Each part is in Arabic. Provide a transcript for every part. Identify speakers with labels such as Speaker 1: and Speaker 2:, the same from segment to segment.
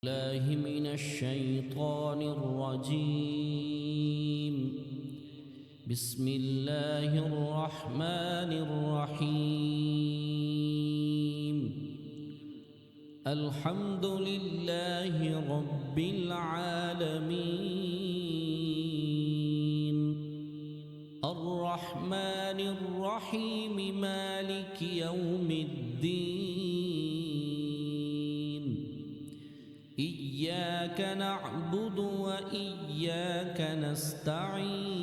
Speaker 1: الله من الشيطان الرجيم. بسم الله الرحمن الرحيم. الحمد لله رب العالمين، الرحمن الرحيم، مالك يوم الدين. إياك نعبد وإياك نستعين.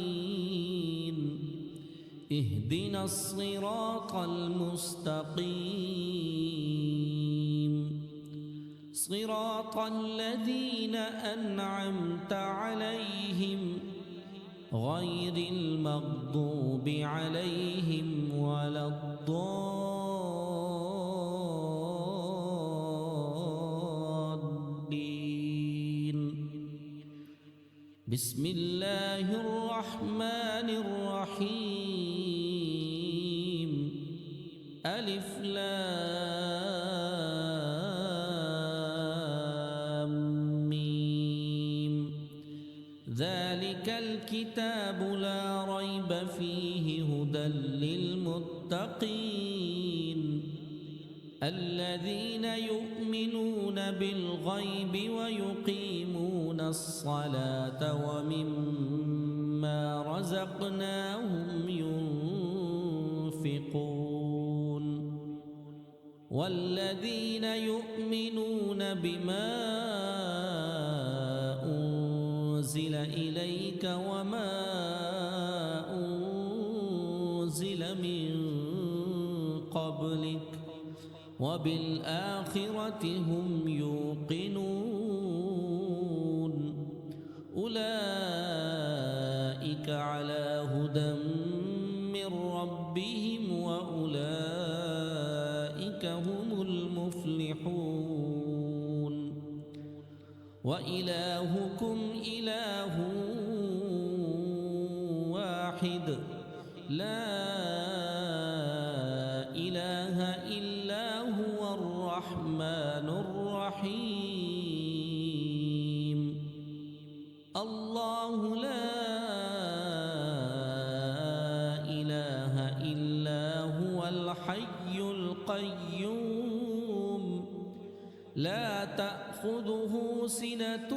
Speaker 1: اهدنا الصراط المستقيم، صراط الذين أنعمت عليهم غير المغضوب عليهم ولا الضالين. بسم الله الرحمن الرحيم. ألف لام ميم. ذلك الكتاب لا ريب فيه هدى للمتقين، الذين يؤمنون بالغيب ويقيمون الصلاة ومما رزقناهم ينفقون، والذين يؤمنون بما أنزل إليك وما أنزل من قبلك وبالآخرة هم يوقنون. أولئك على هدى من ربهم وأولئك هم المفلحون. وإلهكم إله واحد، لا إله إلا هو الرحمن الرحيم. الله لا إله إلا هو الحي القيوم، لا تأخذه سنة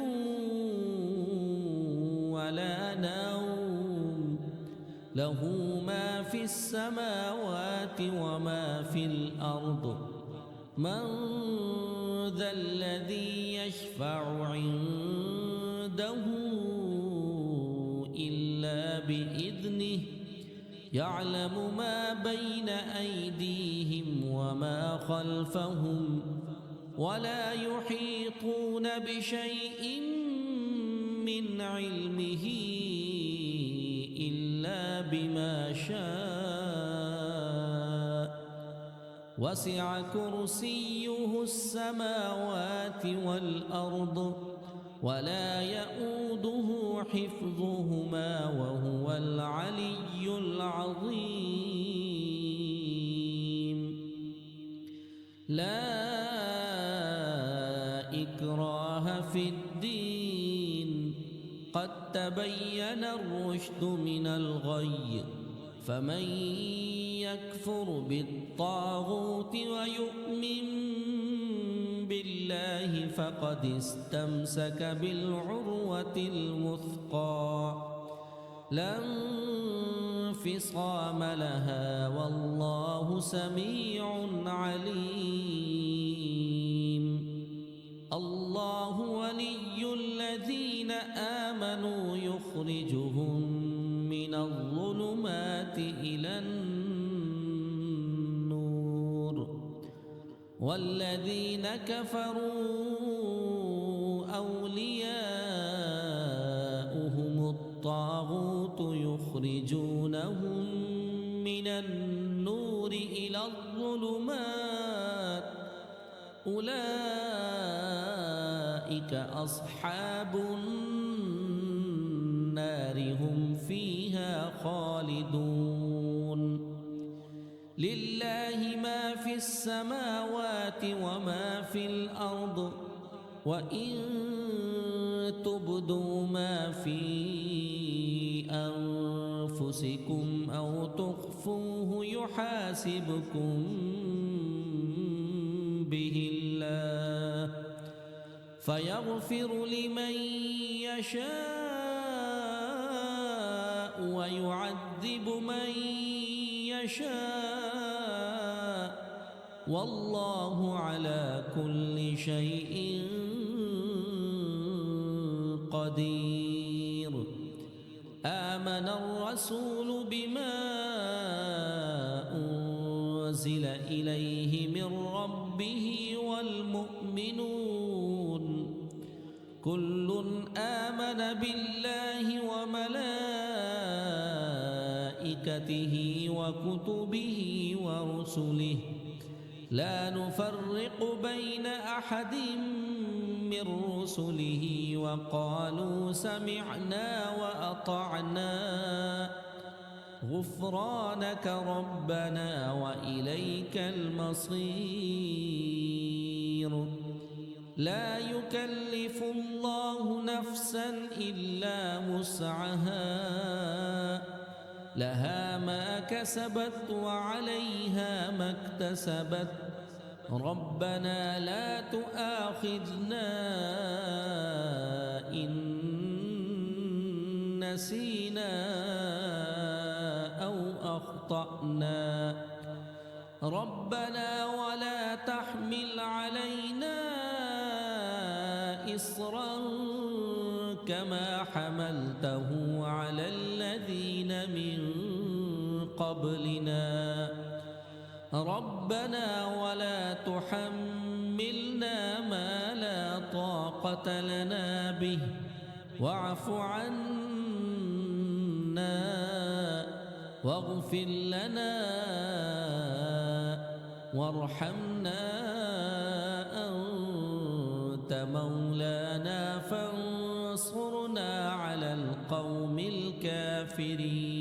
Speaker 1: ولا نوم، له ما في السماوات وما في الأرض. من ذا الذي يشفع عنده إلا بإذنه، يعلم ما بين أيديهم وما خلفهم، ولا يحيطون بشيء من علمه إلا بما شاء. وسع كرسيه السماوات والأرض، ولا يؤوده حفظهما وهو العلي العظيم. لا إكراه في الدين، قد تبين الرشد من الغي، فمن يكفر بالطاغوت ويؤمن بالله فقد استمسك بالعروة الوثقى، لا انفصام لها، والله سميع عليم. الله ولي الذين آمنوا يخرجهم من الظلمات إلى النور، والذين كفروا أولياؤهم الطاغوت يخرجونهم من النور إلى الظلمات، أولئك أصحاب النار هم فيها خالدون. لله ما في السماوات وما في الأرض، وإن تبدوا ما في أنفسكم أو تخفوه يحاسبكم به الله فيغفر لمن يشاء ويعذب من يشاء والله على كل شيء قدير. آمن الرسول بما أنزل إليه من ربه والمؤمنون كل آمن بالله وملائكته وكتبه ورسله لا نفرق بين أحد من رسله وقالوا سمعنا وأطعنا غفرانك ربنا وإليك المصير. لا يكلف الله نفسا إلا وسعها لها ما كسبت وعليها ما اكتسبت ربنا لا تؤاخذنا إن نسينا أو أخطأنا ربنا ولا تحمل علينا إصرا كما حملته على الذين من قبلنا ربنا ولا تحملنا ما لا طاقة لنا به واعف عنا واغفر لنا وارحمنا أنت مولانا فانصرنا على القوم الكافرين.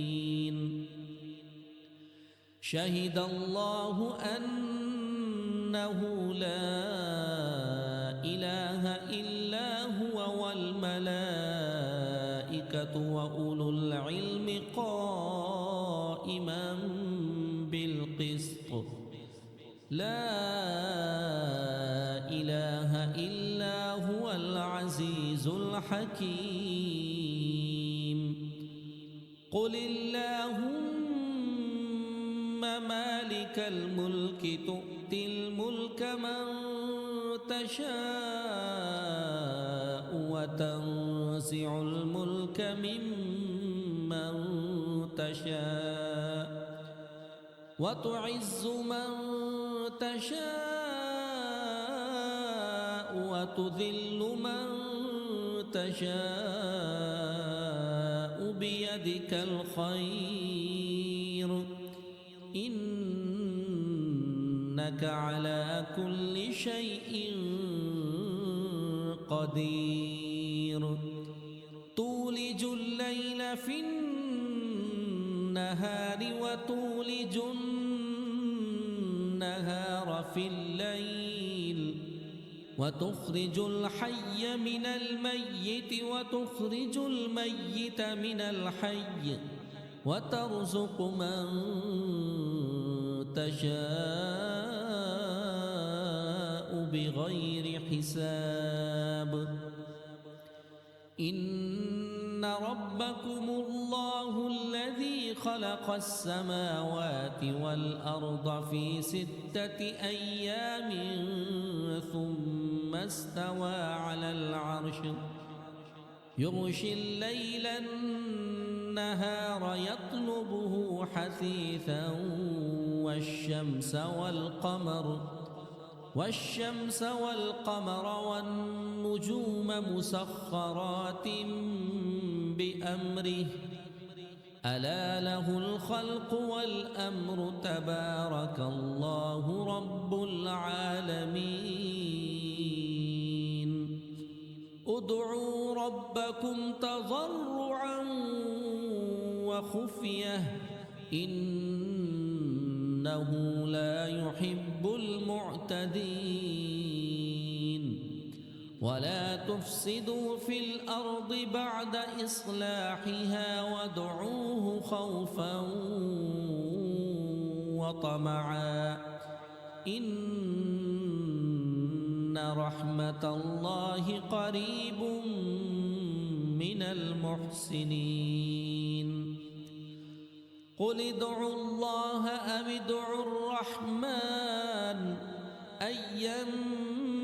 Speaker 1: شهد الله أنه لا إله إلا هو والملائكة وأولو العلم قائما بالقسط لا إله إلا هو العزيز الحكيم. قل اللهم مالك الملك تؤتي الملك من تشاء وتنزع الملك ممن تشاء وتعز من تشاء وتذل من تشاء بيدك الخير إنك على كل شيء قدير. تولج الليل في النهار وتولج النهار في الليل وتخرج الحي من الميت وتخرج الميت من الحي وترزق من تشاء بغير حساب. إن ربكم الله الذي خلق السماوات والأرض في 6 أيام ثم استوى على العرش يغشي الليل النهار يطلبه حثيثا والشمس والقمر والنجوم مسخرات بأمره ألا له الخلق والأمر تبارك الله رب العالمين. ادعوا ربكم تضرعا وخفية إنه لا يحب المعتدين. ولا تفسدوا في الأرض بعد إصلاحها وادعوه خوفا وطمعا إن رحمة الله قريب من المحسنين قل ادعوا الله أم ادعوا الرحمن أيما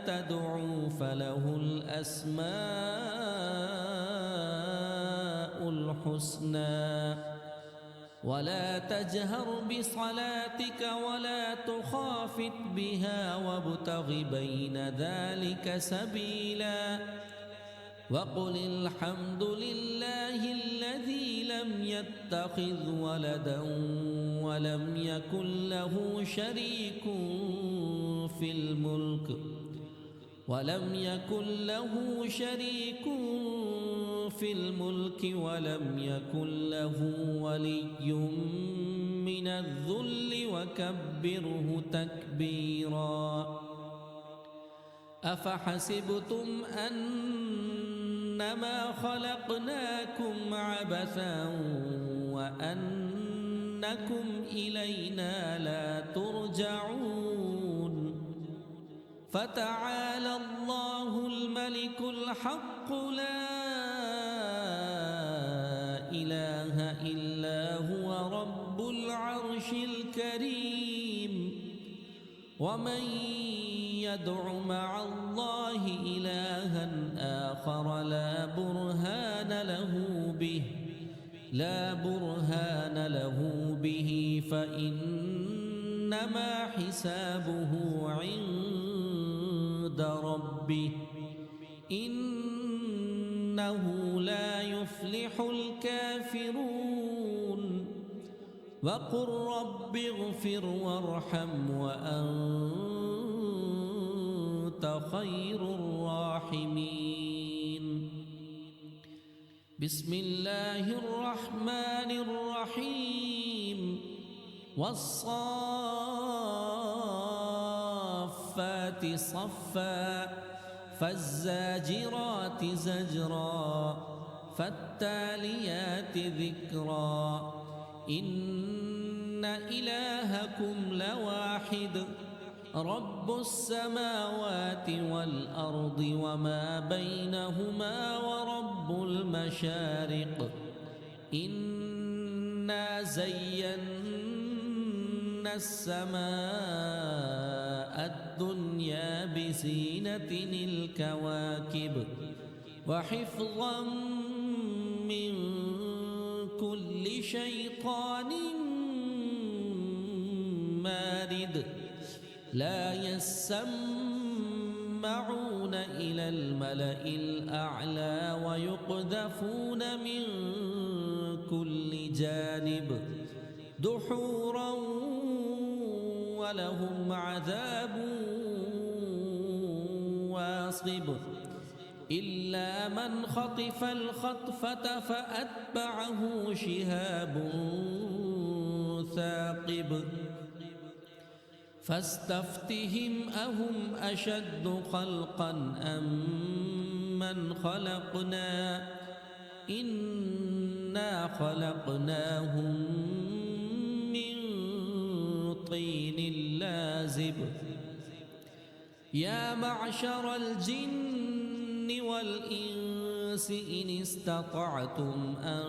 Speaker 1: تدعوا فله الأسماء الحسنى ولا تجهر بصلاتك ولا تخافت بها وابتغ بين ذلك سبيلا وقل الحمد لله الذي لم يتخذ ولدا ولم يكن له شريك في الملك ولم يكن له ولي من الذل وكبره تكبيرا أفحسبتم أنما خلقناكم عبثا وأنكم إلينا لا ترجعون فتعالى الله الملك الحق لا إله إلا هو رب العرش الكريم ومن يدع مع الله إلها آخر لا برهان له به فإنما حسابه عند ربه إنه لا يفلح الكافرون وقل رب اغفر وارحم وأنت خير الراحمين بسم الله الرحمن الرحيم والصافات صفا فالزاجرات زجرا فالتاليات ذكرا إن إلهكم لواحد رب السماوات والأرض وما بينهما ورب المشارق إنا زينا السماء الدنيا بزينة الكواكب وحفظا من كل شيطان مارد لا يسمعون إلى الملأ الأعلى ويقذفون من كل جانب دحورا ولهم عذاب واصب إلا من خطف الخطفة فأتبعه شهاب ثاقب فاستفتهم أهم أشد خلقا أم من خلقنا إنا خلقناهم من طين لازب يا معشر الجن والإنس إن استطعتم أن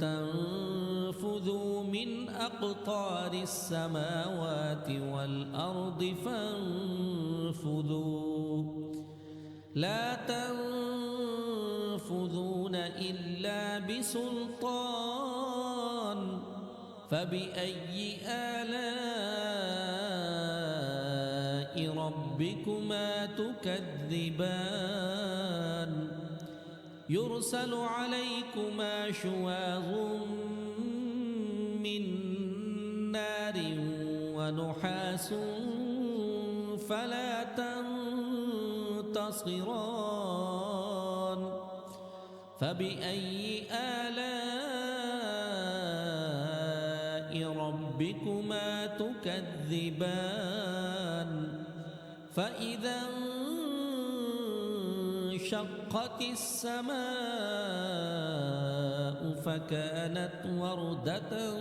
Speaker 1: تنفذوا من أقطار السماوات والأرض فانفذوا لا تنفذون إلا بسلطان فبأي آلاء ربكما تكذبان يرسل عليكما شواظ من نار ونحاس فلا تنتصران فبأي آلاء ربكما تكذبان فإذا انشقت السماء فكانت وردة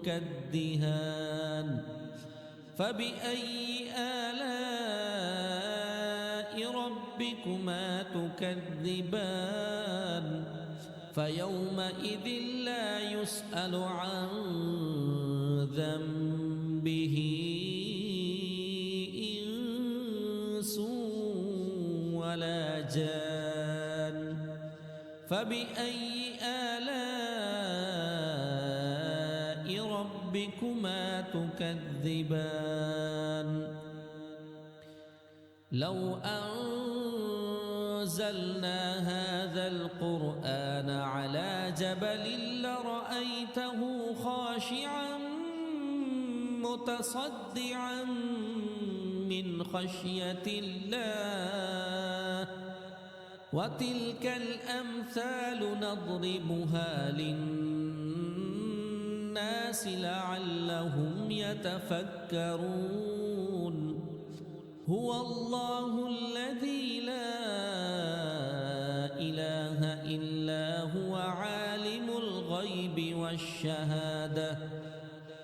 Speaker 1: كالدهان فبأي آلاء ربكما تكذبان فيومئذ لا يسأل عن ذنبه إنس ولا جان فبأي آلاء ربكما تكذبان لو أنزلنا هذا القرآن على جبل لرأيته خاشعا متصدعا من خشية الله وتلك الأمثال نضربها للناس لعلهم يتفكرون هو الله الذي لا إله إلا هو عالم الغيب والشهادة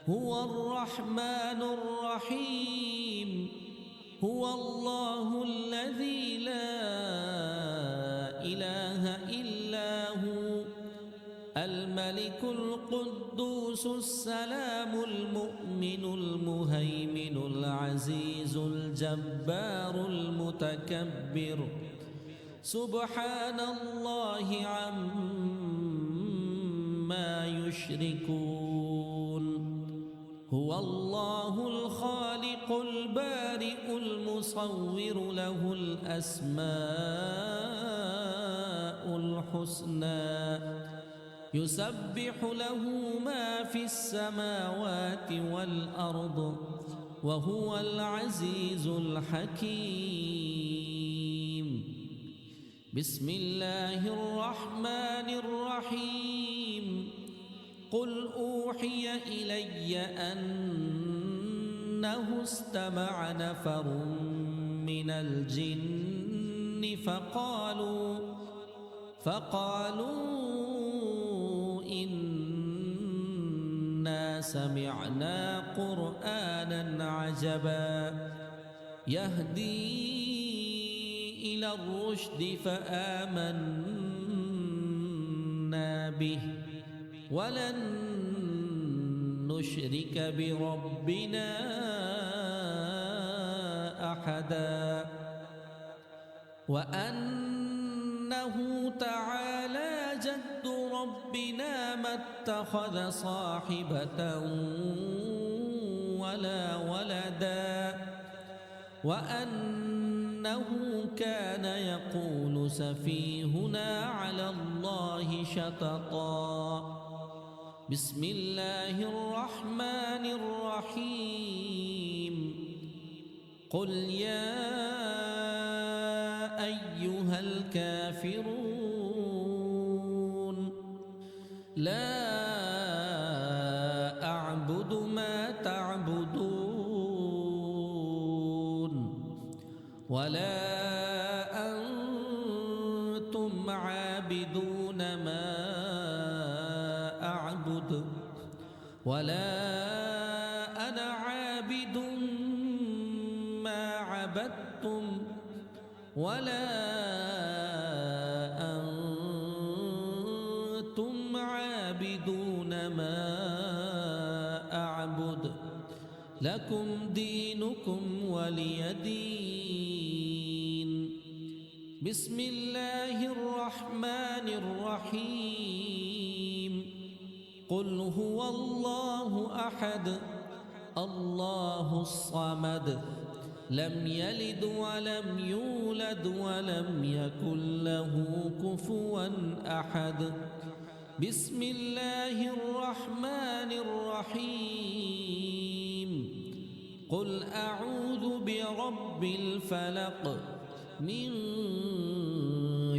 Speaker 1: هو الرحمن الرحيم هو الله الذي لا إله إلا هو الملك القدوس السلام المؤمن المهيمن العزيز الجبار المتكبر سبحان الله عما يشركون هو الله الخالق البارئ المصور له الأسماء الحسنى يسبح له ما في السماوات والأرض وهو العزيز الحكيم بسم الله الرحمن الرحيم قل أوحي إلي أنه استمع نفر من الجن فقالوا إنا سمعنا قرآنا عجبا يهدي إلى الرشد فآمنا به ولن نشرك بربنا أحدا وأنه تعالى جد ربنا ما اتخذ صاحبة ولا ولدا وأنه كان يقول سفيهنا على الله شططا بسم الله الرحمن الرحيم قل يا أيها الكافرون لا أعبد ما تعبدون ولا أنتم عابدون ما أعبد ولا أنا عابد ما عبدتم ولا أنتم عابدون ما أعبد لكم دينكم ولي دين بسم الله الرحمن الرحيم قل هو الله أحد الله الصمد لم يلد ولم يولد ولم يكن له كفوا أحد بسم الله الرحمن الرحيم قل أعوذ برب الفلق من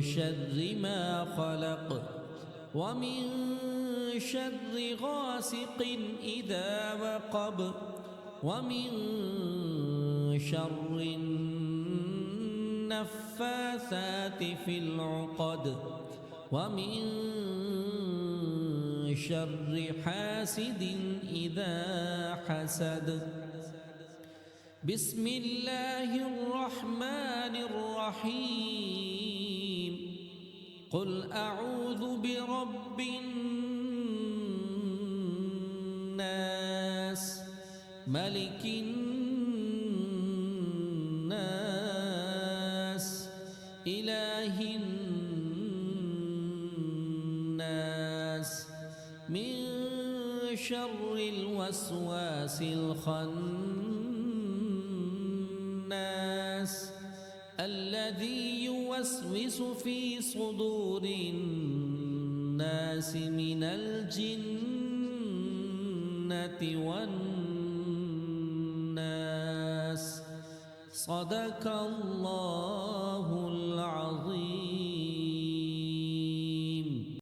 Speaker 1: شر ما خلق ومن شر غاسق إذا وقب ومن شر النفاثات في العقد ومن شر حاسد إذا حسد. بسم الله الرحمن الرحيم. قل أعوذ برب الناس ملك الناس إله الناس من شر الوسواس الخناس الذي يوسوس في صدور الناس من الجنة والناس. صدق الله